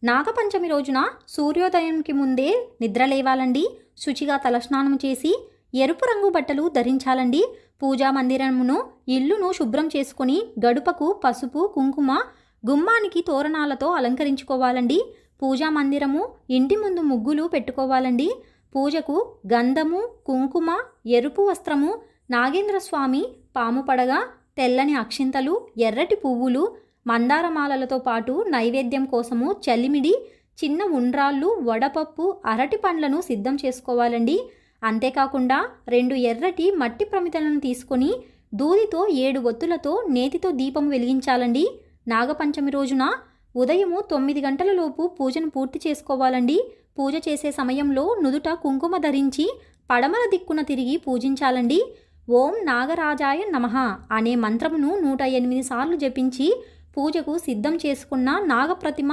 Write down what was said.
నాగపంచమి రోజున సూర్యోదయంకి ముందే నిద్ర లేవాలండి. శుచిగా తలస్నానం చేసి ఎరుపు రంగు బట్టలు ధరించాలండి. పూజా మందిరమును ఇల్లును శుభ్రం చేసుకొని గడుపకు పసుపు కుంకుమ, గుమ్మానికి తోరణాలతో అలంకరించుకోవాలండి. పూజా మందిరము ఇంటి ముందు ముగ్గులు పెట్టుకోవాలండి. పూజకు గంధము, కుంకుమ, ఎరుపు వస్త్రము, నాగేంద్ర స్వామి పాము పడగ, తెల్లని అక్షింతలు, ఎర్రటి పువ్వులు, మందారమాలలతో పాటు నైవేద్యం కోసము చలిమిడి, చిన్న ఉండ్రాళ్ళు, వడపప్పు, అరటి పండ్లను సిద్ధం చేసుకోవాలండి. అంతేకాకుండా 2 ఎర్రటి మట్టి ప్రమిదలను తీసుకొని దూదితో 7 ఒత్తులతో నేతితో దీపం వెలిగించాలండి. నాగపంచమి రోజున ఉదయము 9 గంటల లోపు పూజను పూర్తి చేసుకోవాలండి. పూజ చేసే సమయంలో నుదుట కుంకుమ ధరించి పడమర దిక్కున తిరిగి పూజించాలండి. ఓం నాగరాజాయ నమః అనే మంత్రమును 108 సార్లు జపించి పూజకు సిద్ధం చేసుకున్న నాగప్రతిమ